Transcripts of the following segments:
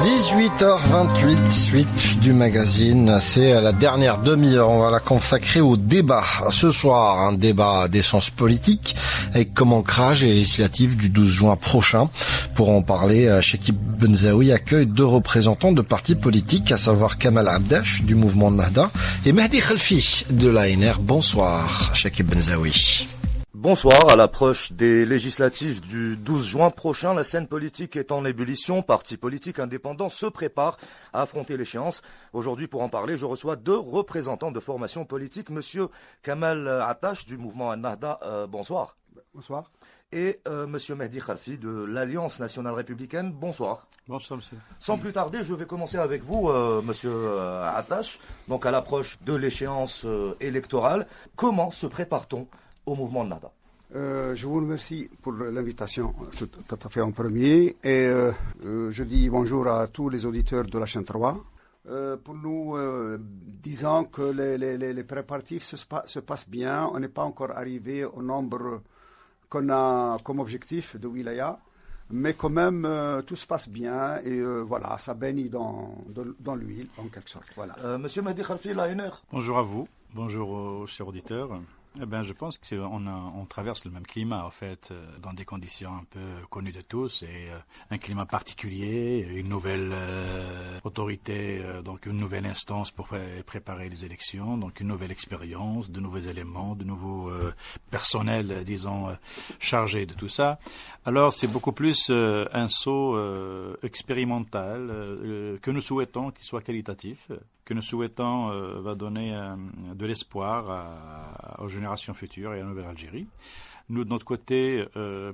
18h28, suite du magazine. C'est la dernière demi-heure. On va la consacrer au débat. Ce soir, un débat d'essence politique avec comme ancrage les législatives du 12 juin prochain. Pour en parler, Chekib Benzaoui accueille deux représentants de partis politiques, à savoir Kamal Abdash du mouvement Nahda et Mehdi Khalfi de l'ANR. Bonsoir, Chekib Benzaoui. Bonsoir. À l'approche des législatives du 12 juin prochain, la scène politique est en ébullition. Partis politiques indépendants se préparent à affronter l'échéance. Aujourd'hui, pour en parler, je reçois deux représentants de formations politiques. Monsieur Kamal Abdash du mouvement Nahda, bonsoir. Bonsoir. Et monsieur Mehdi Khalfi de l'Alliance nationale républicaine, bonsoir. Bonsoir, monsieur. Sans plus tarder, je vais commencer avec vous, monsieur Abdash. Donc, à l'approche de l'échéance électorale, comment se prépare-t-on au mouvement Nahda? Je vous remercie pour l'invitation tout à fait en premier et je dis bonjour à tous les auditeurs de la chaîne 3. Pour nous, disons que les préparatifs se passent bien. On n'est pas encore arrivé au nombre qu'on a comme objectif de wilaya, mais quand même tout se passe bien et voilà, ça baigne dans l'huile en quelque sorte. Voilà. Monsieur Mehdi Khalfi, l'ANR. Bonjour à vous, bonjour aux chers auditeurs. Eh ben, je pense qu'on traverse le même climat, en fait, dans des conditions un peu connues de tous, et un climat particulier, une nouvelle autorité, donc une nouvelle instance pour préparer les élections, donc une nouvelle expérience, de nouveaux éléments, de nouveaux personnels, disons, chargés de tout ça. Alors, c'est beaucoup plus un saut expérimental que nous souhaitons qu'il soit qualitatif, que nous souhaitons va donner de l'espoir aux générations futures et à la nouvelle Algérie. Nous, de notre côté,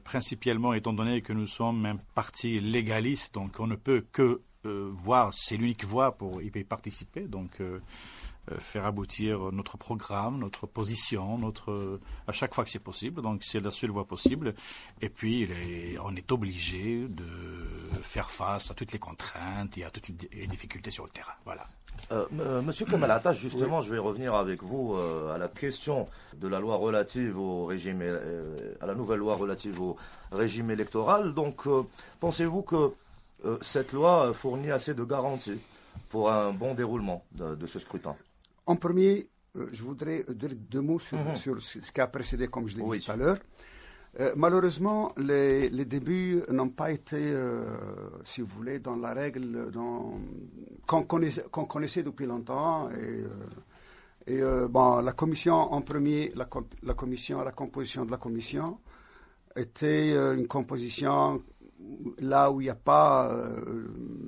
principalement, étant donné que nous sommes un parti légaliste, donc on ne peut que voir, c'est l'unique voie pour y participer, donc faire aboutir notre programme, notre position, à chaque fois que c'est possible. Donc c'est la seule voie possible. Et puis on est obligé de faire face à toutes les contraintes et à toutes les difficultés sur le terrain. Voilà. Monsieur Kamal Abdash, justement, je vais revenir avec vous à la question de la loi relative au régime, à la nouvelle loi relative au régime électoral. Donc, pensez-vous que cette loi fournit assez de garanties pour un bon déroulement de ce scrutin? En premier, je voudrais dire deux mots sur ce qui a précédé, comme je l'ai dit tout à l'heure. Malheureusement, les débuts n'ont pas été, si vous voulez, dans la règle qu'on connaissait depuis longtemps. Bon, la commission, en premier, la composition de la commission était une composition là où il n'y a pas,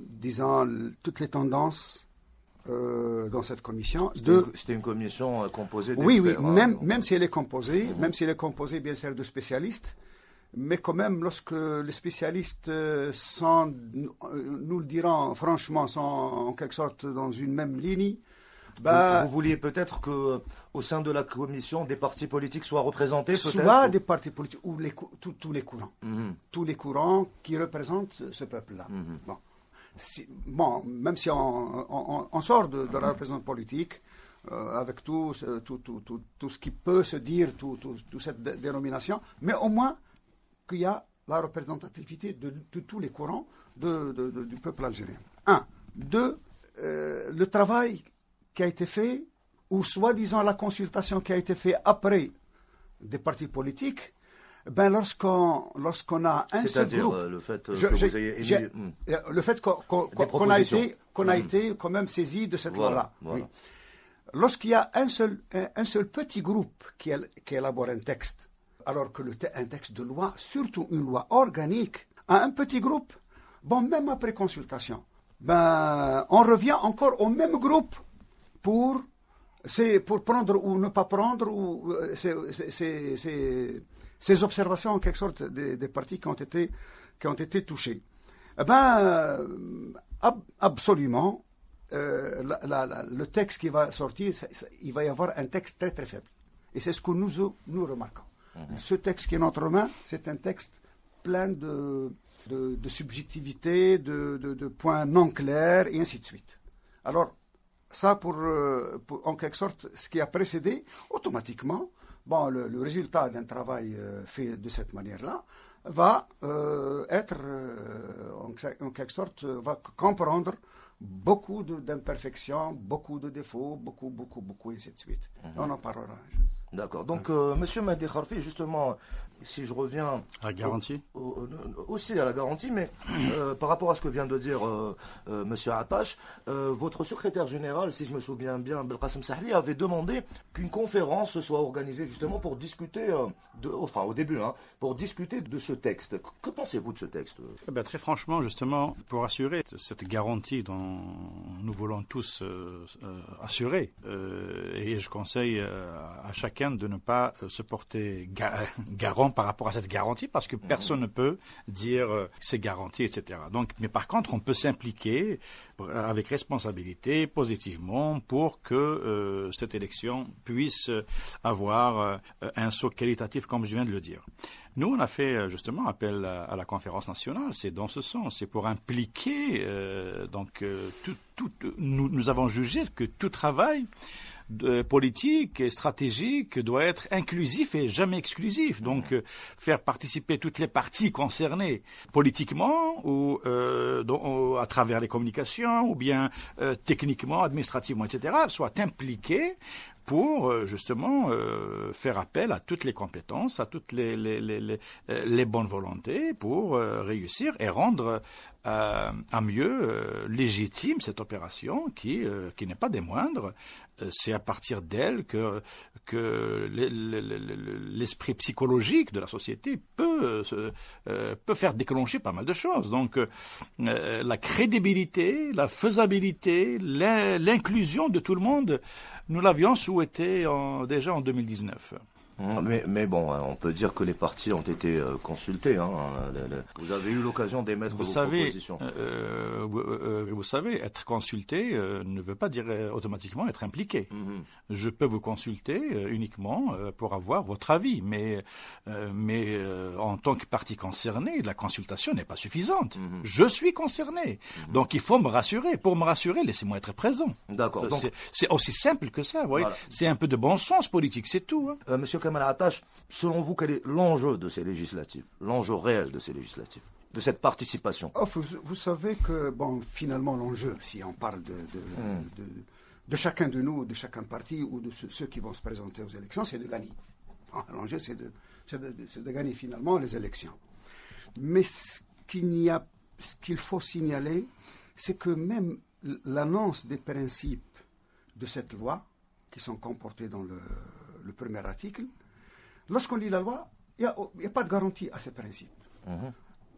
disons, toutes les tendances dans cette commission. C'était une commission composée d'experts. Oui, même si elle est composée, bien sûr, de spécialistes, mais quand même, lorsque les spécialistes nous le dirons franchement, sont en quelque sorte dans une même ligne. Vous vouliez peut-être qu'au sein de la commission, des partis politiques soient représentés, soit des partis politiques, ou tous les courants. Tous les courants qui représentent ce peuple-là. Bon, même si on sort de la représentation politique, avec tout ce qui peut se dire, toute cette dénomination, mais au moins qu'il y a la représentativité de tous les courants du peuple algérien. Un. Deux, le travail qui a été fait, ou soi-disant la consultation qui a été faite après des partis politiques, ben lorsqu'on a un seul groupe, le fait que vous ayez émis, le fait qu'on a été quand même saisi de cette loi-là. Voilà. Oui. Lorsqu'il y a un seul petit groupe qui élabore un texte, alors que un texte de loi, surtout une loi organique, à un petit groupe, bon, même après consultation, ben on revient encore au même groupe pour prendre ou ne pas prendre ou ces observations en quelque sorte des partis qui ont été touchés. Eh ben, absolument, le texte qui va sortir, il va y avoir un texte très très faible. Et c'est ce que nous remarquons. Ce texte qui est entre nos mains, c'est un texte plein de subjectivité, de points non clairs, et ainsi de suite. Alors, ça pour en quelque sorte, ce qui a précédé, automatiquement, bon, le résultat d'un travail fait de cette manière-là, va être, en quelque sorte, va comprendre beaucoup d'imperfections, beaucoup de défauts, beaucoup, et ainsi de suite. On en parlera. D'accord. Donc, Monsieur Mehdi Kharfi, justement, si je reviens... La garantie aussi à la garantie, mais par rapport à ce que vient de dire Monsieur Attache, votre secrétaire général, si je me souviens bien, Belkacem Sahli, avait demandé qu'une conférence soit organisée justement pour discuter, au début, pour discuter de ce texte. Que pensez-vous de ce texte? Très franchement, justement, pour assurer cette garantie dont nous voulons tous assurer, et je conseille à chacun de ne pas se porter garant par rapport à cette garantie, parce que personne ne peut dire c'est garanti, etc. Donc, mais par contre, on peut s'impliquer avec responsabilité, positivement, pour que cette élection puisse avoir un saut qualitatif, comme je viens de le dire. Nous, on a fait justement appel à la conférence nationale, c'est dans ce sens, c'est pour impliquer, nous avons jugé que tout travail politique et stratégique doit être inclusif et jamais exclusif. Donc, faire participer toutes les parties concernées politiquement ou à travers les communications ou bien techniquement, administrativement, etc., soit impliquées pour justement faire appel à toutes les compétences, à toutes les bonnes volontés pour réussir et rendre à mieux légitime cette opération qui n'est pas des moindres. C'est à partir d'elle que l'esprit psychologique de la société peut faire déclencher pas mal de choses. Donc la crédibilité, la faisabilité, l'inclusion de tout le monde, nous l'avions souhaité déjà en 2019. Mais bon, on peut dire que les partis ont été consultés. Vous avez eu l'occasion d'émettre vos propositions. Vous savez, être consulté ne veut pas dire automatiquement être impliqué. Je peux vous consulter uniquement pour avoir votre avis, mais en tant que partie concernée, la consultation n'est pas suffisante. Je suis concerné, donc il faut me rassurer. Pour me rassurer, laissez-moi être présent. D'accord. C'est aussi simple que ça. Vous voyez. Voilà. C'est un peu de bon sens politique, c'est tout. Monsieur Kamal Attache, selon vous, quel est l'enjeu de ces législatives, l'enjeu réel de ces législatives, de cette participation? Vous savez que, finalement, l'enjeu, si on parle de chacun de nous, de chacun parti ou de ceux qui vont se présenter aux élections, c'est de gagner. L'enjeu, c'est de gagner finalement les élections. Mais ce qu'il faut signaler, c'est que même l'annonce des principes de cette loi, qui sont comportés dans le premier article, lorsqu'on lit la loi, il n'y a pas de garantie à ces principes.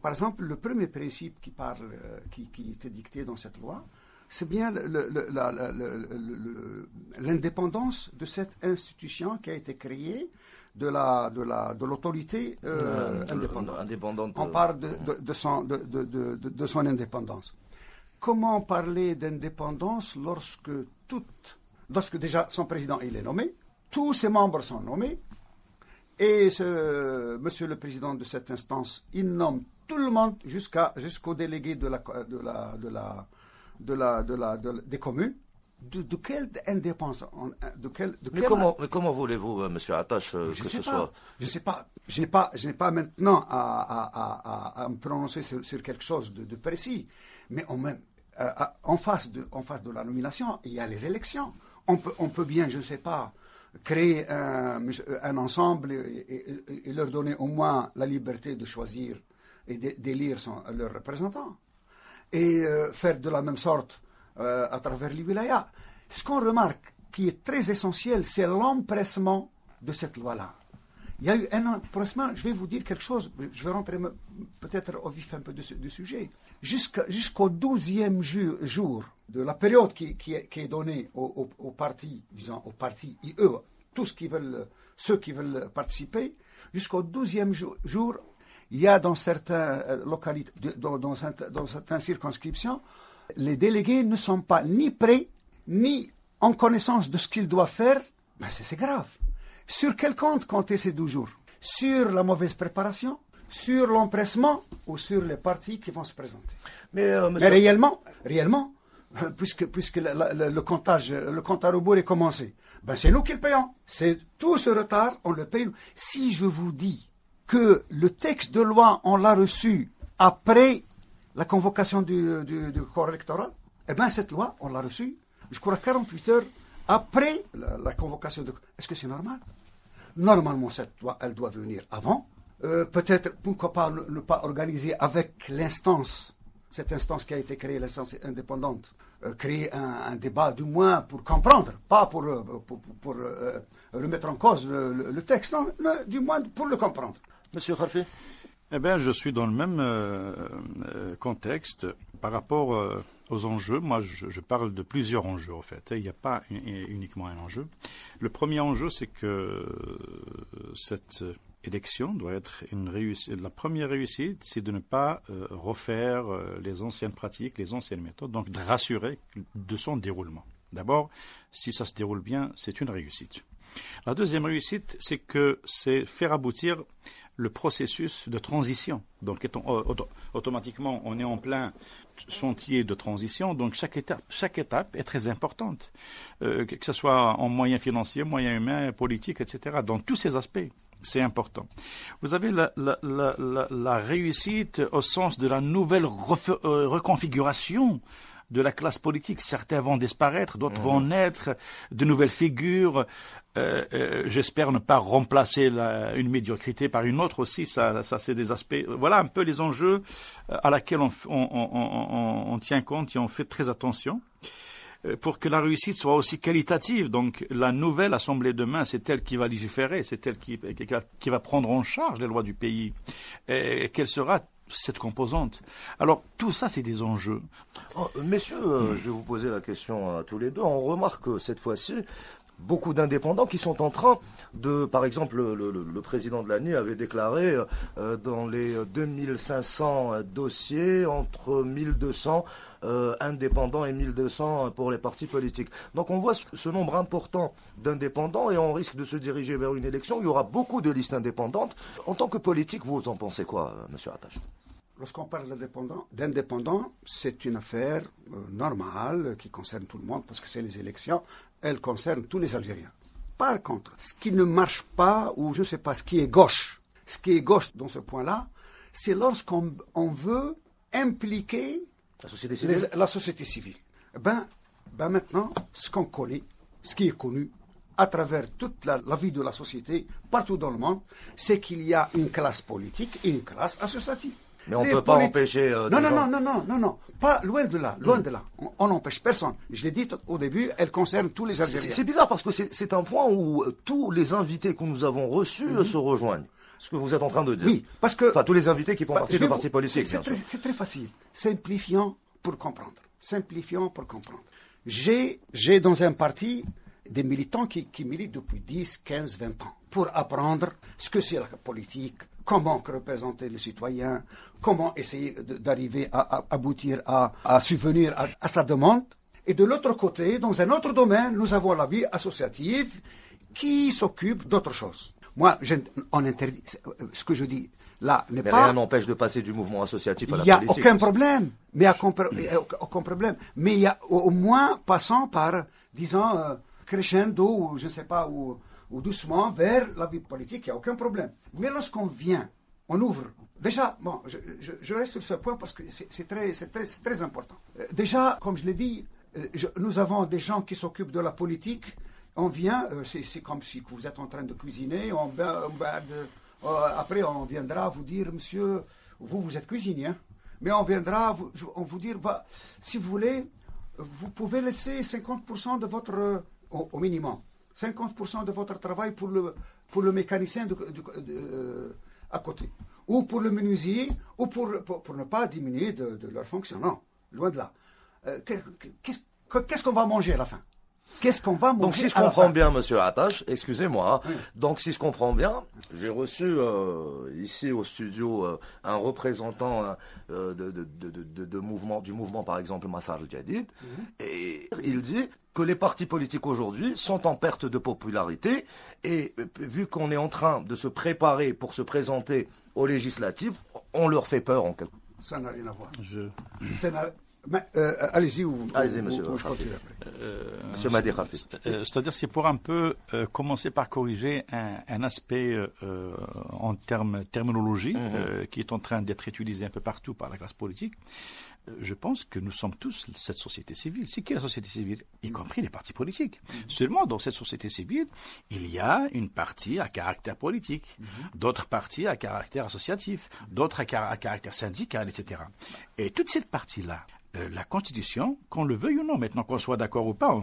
Par exemple, le premier principe qui était dicté dans cette loi, c'est bien l'indépendance de cette institution qui a été créée de l'autorité indépendante. On parle de son indépendance. Comment parler d'indépendance lorsque déjà son président il est nommé, tous ses membres sont nommés, et monsieur le président de cette instance, il nomme tout le monde jusqu'au délégué des communes. De quelle indépendance Mais comment voulez-vous, monsieur Attache, Je sais pas. Je n'ai pas maintenant à me prononcer sur quelque chose de précis. Mais en face de la nomination, il y a les élections. On peut bien, je ne sais pas, créer un ensemble et leur donner au moins la liberté de choisir et d'élire leurs représentants. Et faire de la même sorte à travers les wilayas. Ce qu'on remarque qui est très essentiel, c'est l'empressement de cette loi-là. Il y a eu un empressement, je vais vous dire quelque chose, je vais rentrer peut-être au vif un peu du sujet. Jusqu'au 12e jour de la période qui est donnée aux partis, disons aux partis IE, ceux qui veulent participer, jusqu'au 12e jour, il y a dans certaines localités, dans certaines circonscriptions, les délégués ne sont pas ni prêts, ni en connaissance de ce qu'ils doivent faire. C'est grave. Sur quel compter ces 12 jours? Sur la mauvaise préparation, sur l'empressement ou sur les partis qui vont se présenter? Mais réellement, puisque le compte à rebours est commencé, c'est nous qui le payons. C'est tout ce retard, on le paye. Si je vous dis que le texte de loi, on l'a reçu après la convocation du corps électoral. Eh bien, cette loi, on l'a reçue, je crois, 48 heures après la convocation. Est-ce que c'est normal? Normalement, cette loi, elle doit venir avant. Peut-être, pourquoi pas ne pas organiser avec l'instance, cette instance qui a été créée, l'instance indépendante, créer un débat du moins pour comprendre, pas pour remettre en cause le texte, non, du moins pour le comprendre. Monsieur Kharfi? Eh bien, je suis dans le même contexte par rapport aux enjeux. Moi, je parle de plusieurs enjeux, en fait. Il n'y a pas uniquement un enjeu. Le premier enjeu, c'est que cette élection doit être une réussite. La première réussite, c'est de ne pas refaire les anciennes pratiques, les anciennes méthodes, donc de rassurer de son déroulement. D'abord, si ça se déroule bien, c'est une réussite. La deuxième réussite, c'est faire aboutir le processus de transition. Donc, automatiquement, on est en plein chantier de transition. Donc, chaque étape est très importante, que ce soit en moyens financiers, moyens humains, politiques, etc. Dans tous ces aspects, c'est important. Vous avez la réussite au sens de la nouvelle reconfiguration de la classe politique. Certains vont disparaître, d'autres vont naître, de nouvelles figures. J'espère ne pas remplacer une médiocrité par une autre aussi. Ça c'est des aspects. Voilà un peu les enjeux à laquelle on tient compte et on fait très attention pour que la réussite soit aussi qualitative. Donc la nouvelle Assemblée demain, c'est elle qui va légiférer, c'est elle qui va prendre en charge les lois du pays. Et quelle sera cette composante? Alors, tout ça, c'est des enjeux. Messieurs, je vais vous poser la question à tous les deux. On remarque cette fois-ci beaucoup d'indépendants qui sont en train de... Par exemple, le président de l'ANI avait déclaré dans les 2500 dossiers, entre 1200 indépendants et 1200 pour les partis politiques. Donc on voit ce nombre important d'indépendants et on risque de se diriger vers une élection. Il y aura beaucoup de listes indépendantes. En tant que politique, vous en pensez quoi, monsieur Attache? Lorsqu'on parle d'indépendants, c'est une affaire normale qui concerne tout le monde parce que c'est les élections. Elles concernent tous les Algériens. Par contre, ce qui ne marche pas, ou je ne sais pas, ce qui est gauche dans ce point-là, c'est lorsqu'on veut impliquer la société civile. Ben maintenant, ce qu'on connaît, ce qui est connu à travers toute la vie de la société, partout dans le monde, c'est qu'il y a une classe politique et une classe associative. Mais on ne peut pas empêcher... Non, pas loin de là, On n'empêche personne. Je l'ai dit au début, elle concerne tous les Algériens. C'est bizarre parce que c'est un point où tous les invités que nous avons reçus se rejoignent. Ce que vous êtes en train de dire. Oui, parce que... Enfin, tous les invités qui font partie de partis politiques, bien sûr. C'est très facile. Simplifiant pour comprendre. J'ai dans un parti des militants qui militent depuis 10, 15, 20 ans pour apprendre ce que c'est la politique, comment représenter le citoyen, comment essayer d'arriver à aboutir à subvenir à sa demande. Et de l'autre côté, dans un autre domaine, nous avons la vie associative qui s'occupe d'autre chose. Moi, on interdit ce que je dis là n'est pas... rien n'empêche de passer du mouvement associatif à la politique. politique. Il n'y a aucun problème. Mais il y a au moins passant par, disons, crescendo, ou je ne sais pas, ou doucement vers la vie politique, il n'y a aucun problème. Mais lorsqu'on vient, on ouvre. Déjà, bon, je reste sur ce point parce que c'est très important. Déjà, comme je l'ai dit, nous avons des gens qui s'occupent de la politique. On vient, c'est comme si vous êtes en train de cuisiner, après on viendra vous dire, monsieur, vous êtes cuisinier, hein, mais on viendra vous dire, si vous voulez, vous pouvez laisser 50% de votre, au minimum, 50% de votre travail pour le mécanicien à côté, ou pour le menuisier, ou pour ne pas diminuer de leur fonction. Non, loin de là. Qu'est-ce qu'on va manger à la fin? Qu'est-ce qu'on va manger? Donc si je comprends bien, monsieur Attache, excusez-moi, oui. Donc si je comprends bien, j'ai reçu ici au studio un représentant du mouvement par exemple Massar al-Jadid, et il dit que les partis politiques aujourd'hui sont en perte de popularité, et vu qu'on est en train de se préparer pour se présenter aux législatives, on leur fait peur en quelque sorte. Ça n'a rien à voir. Allez-y, monsieur. Je continue après. Monsieur Mahdi Khalfi. C'est-à-dire, c'est pour un peu commencer par corriger un aspect en termes terminologie qui est en train d'être utilisé un peu partout par la classe politique. Je pense que nous sommes tous cette société civile. C'est qui la société civile? Y compris les partis politiques. Seulement, dans cette société civile, il y a une partie à caractère politique, d'autres parties à caractère associatif, d'autres à caractère syndical, etc. Et toute cette partie-là, la Constitution, qu'on le veuille ou non, maintenant qu'on soit d'accord ou pas,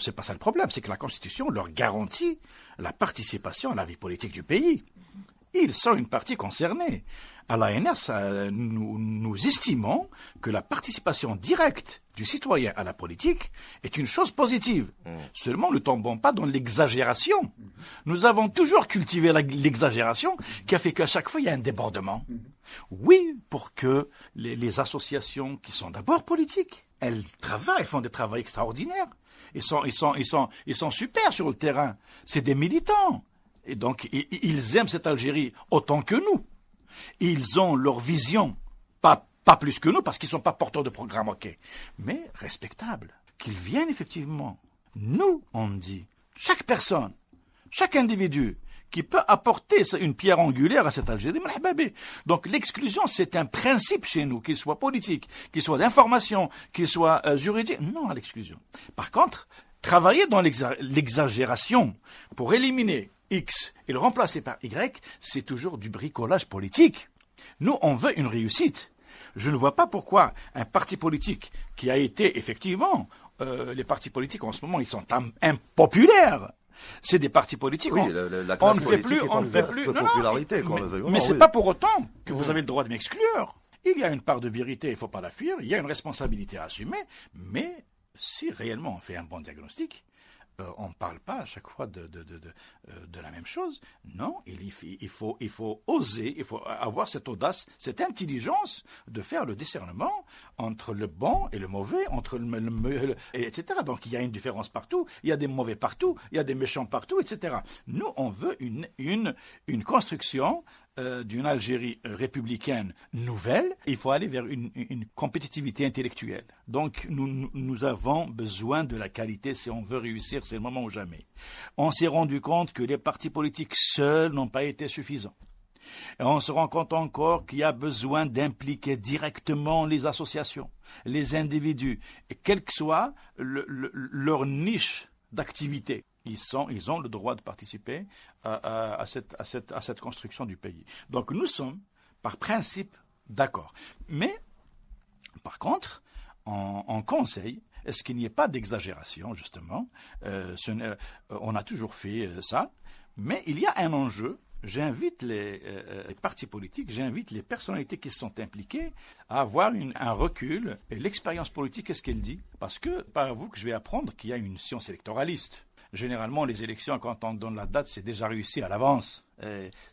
c'est pas ça le problème, c'est que la Constitution leur garantit la participation à la vie politique du pays. Ils sont une partie concernée. À l'ANR, nous estimons que la participation directe du citoyen à la politique est une chose positive. Seulement, ne tombons pas dans l'exagération. Nous avons toujours cultivé l'exagération qui a fait qu'à chaque fois, il y a un débordement. Oui, pour que les associations qui sont d'abord politiques, elles travaillent, elles font des travaux extraordinaires. Ils sont super sur le terrain. C'est des militants. Et donc, ils aiment cette Algérie autant que nous. Ils ont leur vision, pas plus que nous, parce qu'ils ne sont pas porteurs de programme, ok, mais respectables. Qu'ils viennent effectivement. Nous, on dit, chaque personne, chaque individu qui peut apporter une pierre angulaire à cette Algérie, donc l'exclusion, c'est un principe chez nous, qu'il soit politique, qu'il soit d'information, qu'il soit juridique. Non à l'exclusion. Par contre, travailler dans l'exagération pour éliminer X et le remplacer par Y, c'est toujours du bricolage politique. Nous, on veut une réussite. Je ne vois pas pourquoi un parti politique qui a été, effectivement, les partis politiques en ce moment, ils sont impopulaires. C'est des partis politiques. Oui, la classe politique on ne fait plus. Popularité, mais c'est pas pour autant que vous avez le droit de m'exclure. Il y a une part de vérité, il ne faut pas la fuir. Il y a une responsabilité à assumer. Mais si réellement on fait un bon diagnostic, on ne parle pas à chaque fois de la même chose. Non, il faut oser, il faut avoir cette audace, cette intelligence de faire le discernement entre le bon et le mauvais, entre etc. Donc il y a une différence partout, il y a des mauvais partout, il y a des méchants partout, etc. Nous, on veut une construction d'une Algérie républicaine nouvelle. Il faut aller vers une compétitivité intellectuelle. Donc nous avons besoin de la qualité si on veut réussir, c'est le moment ou jamais. On s'est rendu compte que les partis politiques seuls n'ont pas été suffisants. Et on se rend compte encore qu'il y a besoin d'impliquer directement les associations, les individus, et quelle que soit leur niche d'activité. Ils ont le droit de participer à cette construction du pays. Donc nous sommes, par principe, d'accord. Mais, par contre, en conseil, est-ce qu'il n'y ait pas d'exagération, justement? On a toujours fait ça, mais il y a un enjeu. J'invite les partis politiques, j'invite les personnalités qui sont impliquées à avoir un recul. Et l'expérience politique, qu'est-ce qu'elle dit? Parce que, par vous, que je vais apprendre qu'il y a une science électoraliste. Généralement, les élections, quand on donne la date, c'est déjà réussi à l'avance.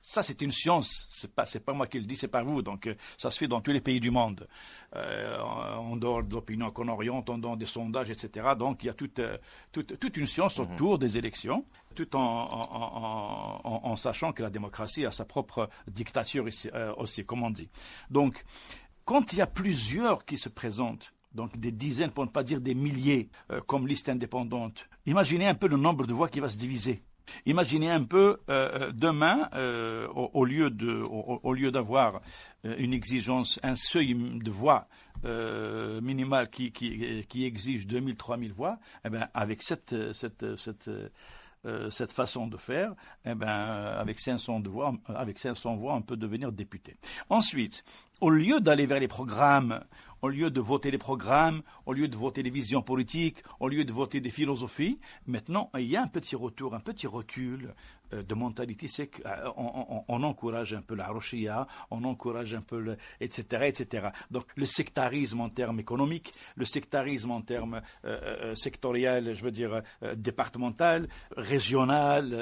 Ça, c'est une science. C'est pas moi qui le dis, c'est pas vous. Donc, ça se fait dans tous les pays du monde. En dehors de l'opinion qu'on oriente, en dehors des sondages, etc. Donc, il y a toute une science autour des élections, tout en sachant que la démocratie a sa propre dictature aussi, comme on dit. Donc, quand il y a plusieurs qui se présentent, donc des dizaines, pour ne pas dire des milliers, comme liste indépendante. Imaginez un peu le nombre de voix qui va se diviser. Imaginez un peu demain, au lieu d'avoir une exigence, un seuil de voix minimal qui exige 2000, 3000 voix, eh ben, avec cette façon de faire, eh ben, avec 500 voix, on peut devenir député. Ensuite, au lieu d'aller vers les programmes, au lieu de voter les programmes, au lieu de voter les visions politiques, au lieu de voter des philosophies, maintenant, il y a un petit retour, un petit recul de mentalité, c'est qu'on encourage un peu la rochia, on encourage un peu etc., etc. Donc, le sectarisme en termes économiques, le sectarisme en termes sectoriels, je veux dire départemental, régional,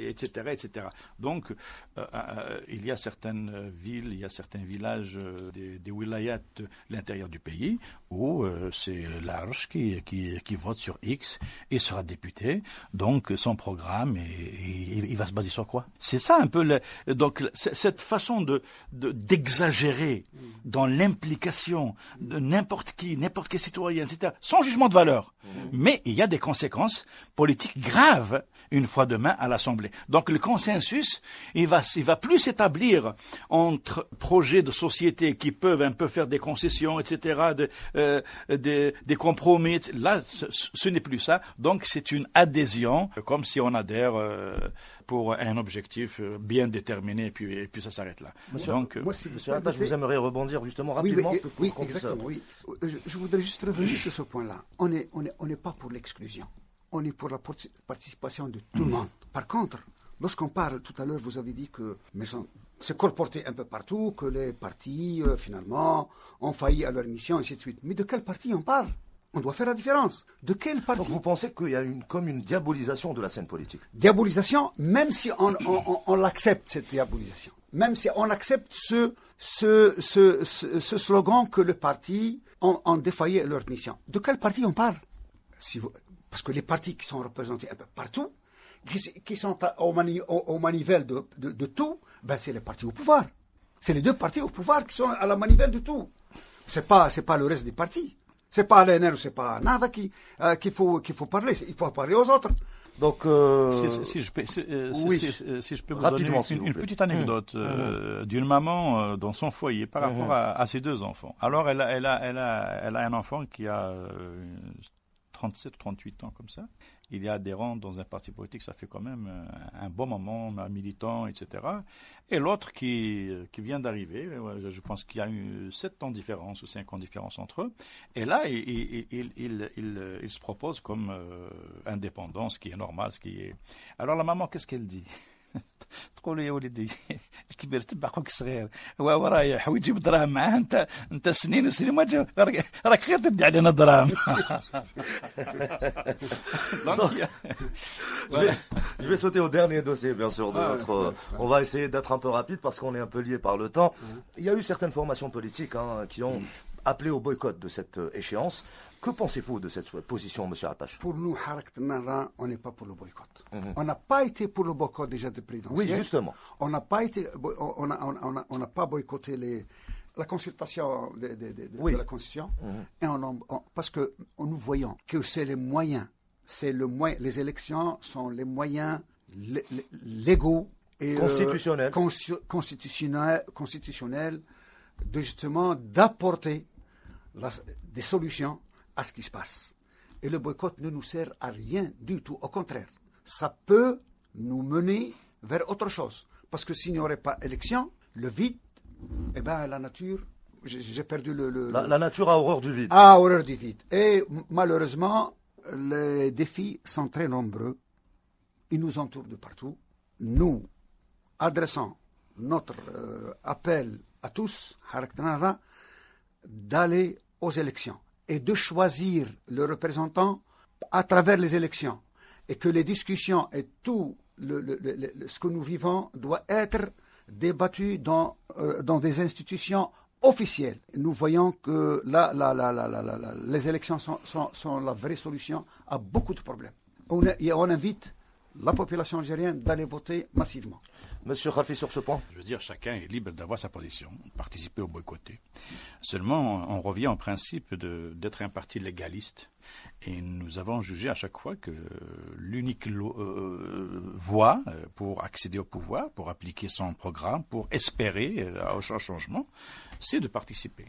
etc., etc. Donc, il y a certaines villes, il y a certains villages des wilayats de l'intérieur du pays où c'est l'Arche qui vote sur X et sera député. Donc, son programme, il il va se baser sur quoi? C'est ça un peu donc cette façon d'exagérer dans l'implication de n'importe quel citoyen, etc., sans jugement de valeur. Mais il y a des conséquences politiques graves une fois demain à l'Assemblée. Donc le consensus, il va plus s'établir entre projets de société qui peuvent un peu faire des concessions, etc., des compromis. Là, ce n'est plus ça. Donc c'est une adhésion, comme si on adhère pour un objectif bien déterminé, et puis ça s'arrête là. Monsieur, donc, Monsieur Atta, je vous aimerais rebondir justement rapidement. Oui, exactement. Oui. Je voudrais juste revenir sur ce point-là. On n'est pas pour l'exclusion. On est pour la participation de tout le monde. Par contre, lorsqu'on parle, tout à l'heure, vous avez dit que c'est colporté un peu partout, que les partis, finalement, ont failli à leur mission, et ainsi de suite. Mais de quel parti on parle? On doit faire la différence. De quel parti? Donc vous pensez qu'il y a comme une diabolisation de la scène politique? Diabolisation, même si on l'accepte, cette diabolisation. Même si on accepte ce slogan que les partis ont défaillé à leur mission. De quel parti on parle? Parce que les partis qui sont représentés un peu partout, qui sont au manivelle de tout, ben c'est les partis au pouvoir. C'est les deux partis au pouvoir qui sont à la manivelle de tout. C'est pas le reste des partis. C'est pas l'ENR, c'est pas nada qu'il faut parler. Il faut parler aux autres. Donc, si je peux vous rapidement, donner une petite anecdote d'une maman dans son foyer par rapport à ses deux enfants. Alors, elle a un enfant qui a 37 ou 38 ans comme ça. Il est adhérent dans un parti politique, ça fait quand même un bon moment, un militant, etc. Et l'autre qui vient d'arriver, je pense qu'il y a eu 7 ans de différence ou 5 ans de différence entre eux. Et là, il se propose comme indépendant, ce qui est normal, Alors la maman, qu'est-ce qu'elle dit? تقول يا ولدي الكبير تبع خوك الصغير هو رايح ويجيب دراهم معاه انت سنين وسنين ما راك غير تدي علينا دراهم. Je vais sauter au dernier dossier, bien sûr. On va essayer d'être un peu rapide parce qu'on est un peu lié par le temps. Il y a eu certaines formations politiques qui ont appelé au boycott de cette échéance. Que pensez-vous de cette position, M. Attache? Pour nous, Harakat Nahda, on n'est pas pour le boycott. On n'a pas été pour le boycott déjà de présidentiel. Oui, justement. On n'a pas boycotté la consultation de la Constitution. Et parce que nous voyons que c'est les moyens. Les élections sont les moyens légaux et constitutionnels de justement d'apporter des solutions à ce qui se passe. Et le boycott ne nous sert à rien du tout. Au contraire, ça peut nous mener vers autre chose. Parce que s'il n'y aurait pas élection, le vide, eh ben la nature, j'ai perdu La nature a horreur du vide. A horreur du vide. Et malheureusement, les défis sont très nombreux. Ils nous entourent de partout. Nous adressons notre appel à tous, Harakat Nahda, d'aller aux élections et de choisir le représentant à travers les élections, et que les discussions et tout ce que nous vivons doit être débattu dans des institutions officielles. Nous voyons que les élections sont la vraie solution à beaucoup de problèmes. On invite la population algérienne d'aller voter massivement. Monsieur Khalfi, sur ce point? Je veux dire, chacun est libre d'avoir sa position, de participer au boycotté. Seulement, on revient au principe d'être un parti légaliste. Et nous avons jugé à chaque fois que l'unique voie pour accéder au pouvoir, pour appliquer son programme, pour espérer au changement, c'est de participer.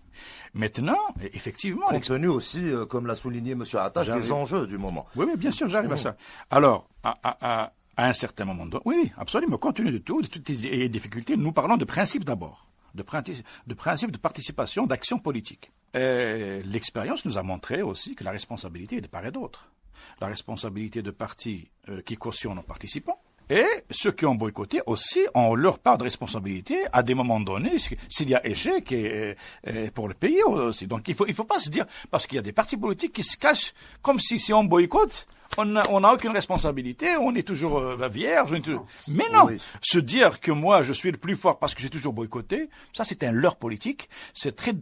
Maintenant, effectivement... Compte tenu aussi, comme l'a souligné M. Attache, des enjeux du moment. Oui, bien sûr, j'arrive à ça. Alors, à un certain moment donné, oui, absolument, compte tenu de toutes les difficultés, nous parlons de principe d'abord, de principe de participation, d'action politique. L'expérience nous a montré aussi que la responsabilité est de part et d'autre. La responsabilité de partis qui cautionnent en participant, et ceux qui ont boycotté aussi ont leur part de responsabilité à des moments donnés, s'il y a échec pour le pays aussi. Donc il faut pas se dire, parce qu'il y a des partis politiques qui se cachent comme si on boycotte, on n'a aucune responsabilité, on est toujours vierge. Mais non, se dire que moi je suis le plus fort parce que j'ai toujours boycotté, ça c'est un leurre politique, c'est très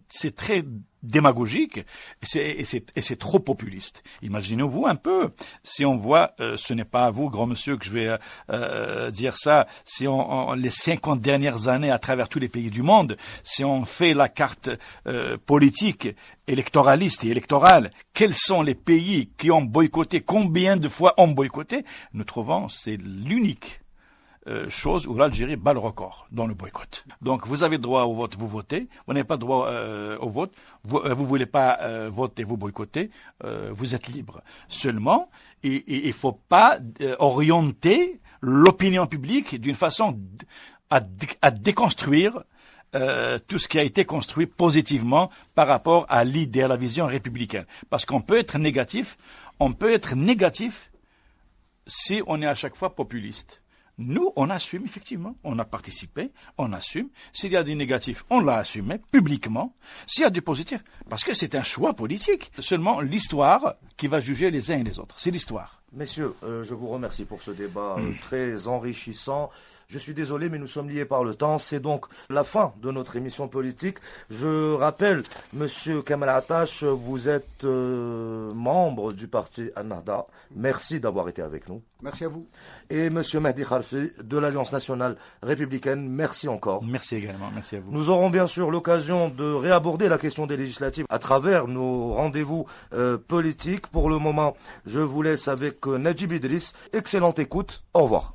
démagogique et c'est trop populiste. Imaginez-vous un peu, si on voit, ce n'est pas à vous, grand monsieur, que je vais dire ça, si les 50 dernières années à travers tous les pays du monde, si on fait la carte politique, électoraliste et électorale, quels sont les pays qui ont boycotté, combien de fois ont boycotté, nous trouvons c'est l'unique chose où l'Algérie bat le record dans le boycott. Donc vous avez droit au vote, vous votez. Vous n'avez pas droit au vote. Vous voulez pas voter, vous boycottez. Vous êtes libre. Seulement, il faut pas orienter l'opinion publique d'une façon à déconstruire tout ce qui a été construit positivement par rapport à l'idée, à la vision républicaine. Parce qu'on peut être négatif si on est à chaque fois populiste. Nous, on assume effectivement, on a participé, on assume. S'il y a du négatif, on l'a assumé publiquement. S'il y a du positif, parce que c'est un choix politique. Seulement l'histoire qui va juger les uns et les autres. C'est l'histoire. Messieurs, je vous remercie pour ce débat très enrichissant. Je suis désolé, mais nous sommes liés par le temps. C'est donc la fin de notre émission politique. Je rappelle, Monsieur Kamal Attache, vous êtes membre du parti Ennahda. Merci d'avoir été avec nous. Merci à vous. Et Monsieur Mehdi Khalfi de l'Alliance nationale républicaine, merci encore. Merci également, merci à vous. Nous aurons bien sûr l'occasion de réaborder la question des législatives à travers nos rendez-vous politiques. Pour le moment, je vous laisse avec Najib Idriss. Excellente écoute. Au revoir.